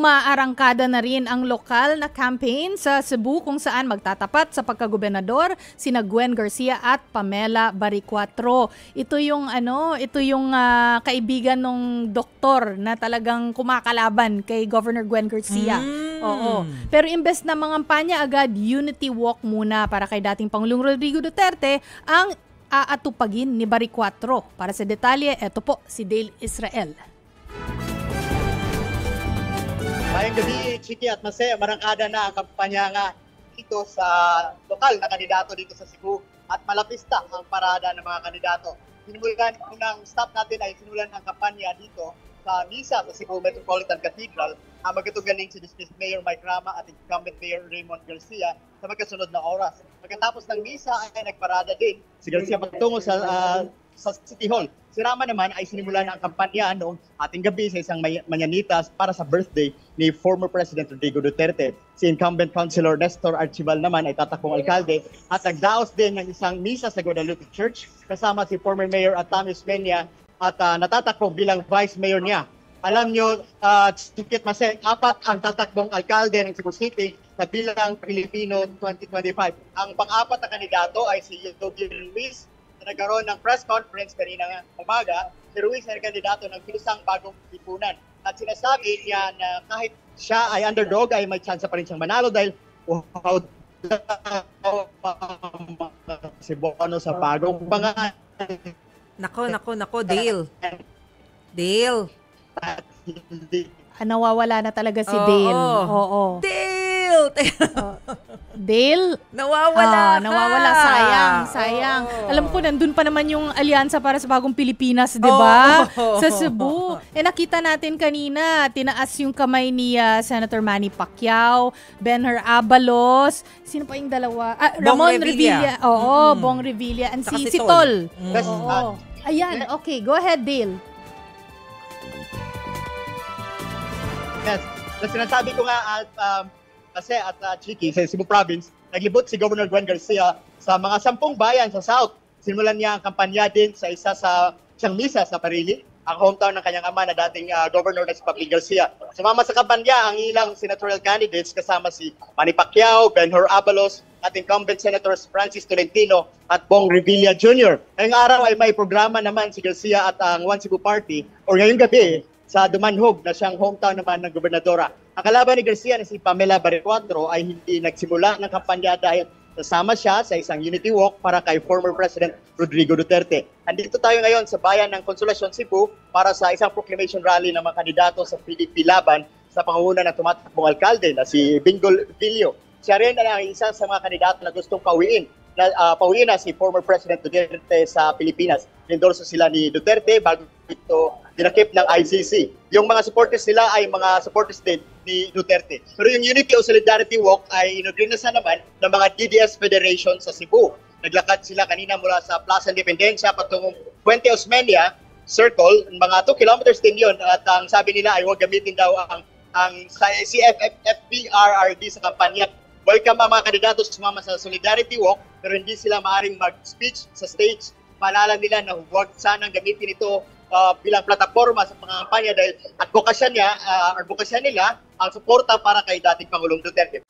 umaarangkada na rin ang lokal na campaign sa Cebu kung saan magtatapat sa pagkagobernador sina Gwen Garcia at Pamela Baricuatro. Ito yung kaibigan ng doktor na talagang kumakalaban kay Governor Gwen Garcia. Oo. Pero imbes na mangampanya agad, unity walk muna para kay dating Pangulong Rodrigo Duterte ang aatupagin ni Baricuatro. Para sa detalye, eto po si Dale Israel. Mayang gabi, Chiki at Mase, marangkada na ang kampanya nga dito sa lokal na kandidato dito sa Cebu at malapista ang parada ng mga kandidato. Unang stop natin ay sinulan ang kampanya dito sa misa sa Cebu Metropolitan Cathedral ang magkatugaling si District Mayor Mike Rama at incumbent Mayor Raymond Garcia sa magkasunod na oras. Pagkatapos ng misa ay nagparada din si Garcia patungo sa City Hall. Si Rama naman ay sinimulan ang kampanya noong ating gabi sa isang manyanita para sa birthday ni former President Rodrigo Duterte. Si incumbent Councilor Nestor Archibal naman ay tatakbong alkalde at nagdaos din ng isang misa sa Guadalupe Church kasama si former Mayor Atamis Peña at natatakbo bilang Vice Mayor niya. Alam nyo, Chikit Mase, 4 ang tatakbong alkalde ng Cebu City sa bilang Pilipino 2025. Ang pang-4 na kandidato ay si Yogi Ruiz, na nagkaroon ng press conference kanina umaga. Si Ruiz ay kandidato ng Kilusang Bagong Lipunan. At sinasabi niya na kahit siya ay underdog ay may chance pa rin siyang manalo dahil si Bono sa bagong pangalan. Nako, Dale. Dale. Nawawala na talaga si Dale. Oo. Dale! Dale? Nawawala Sayang. Alam ko, nandun pa naman yung alyansa para sa Bagong Pilipinas, di ba? Sa Cebu. Nakita natin kanina, tinaas yung kamay ni Senator Manny Pacquiao, Benher Abalos, sino pa yung dalawa? Ramon Revilla. Oo, Bong Revilla. And si Tol. Ayan, okay. Go ahead, Dale. Yes. Sinasabi ko nga kasi at Chiki sa Cebu Province, naglibot si Governor Gwen Garcia sa mga 10 bayan sa South. Simulan niya ang kampanya din sa isa sa siyang misa sa Parili, ang hometown ng kanyang ama na dating Governor na si Papi Garcia. Sumama sa kampanya ang ilang senatorial candidates kasama si Manny Pacquiao, Benhur Abalos, at incumbent Senators Francis Tolentino at Bong Revilla Jr. Ngayong araw ay may programa naman si Garcia at ang One Cebu Party or ngayong gabi sa Dumanhog na siyang hometown naman ng gobernadora. Ang kalaban ni Garcia na si Pamela Baricuatro ay hindi nagsimula ng kampanya dahil nasama siya sa isang unity walk para kay former President Rodrigo Duterte. Andito tayo ngayon sa bayan ng Consolacion, Cebu para sa isang proclamation rally ng mga kandidato sa PDP laban sa pangunguna ng tumatakbong alkalde na si Bingol Villo. Siya rin ang isa sa mga kandidato na gustong pauwiin na si former President Duterte sa Pilipinas. Endorso sila ni Duterte bago ito dinakip ng ICC. Yung mga supporters nila ay mga supporters din ni Duterte. Pero yung Unity o Solidarity Walk ay inagrinasan naman ng mga DDS Federation sa Cebu. Naglakad sila kanina mula sa Plaza Independencia patungong Puente Osmeña Circle. Mga 2 kilometers din yun. At ang sabi nila ay huwag gamitin daw ang CFFPRRD sa kampanya. Welcome ang mga kandidato sumama sa Solidarity Walk pero hindi sila maaaring mag-speech sa stage. Maalala nila na huwag sanang gamitin ito bilang plataforma sa pangampanya dahil advokasya nila ang suporta para kay dating Pangulong Duterte.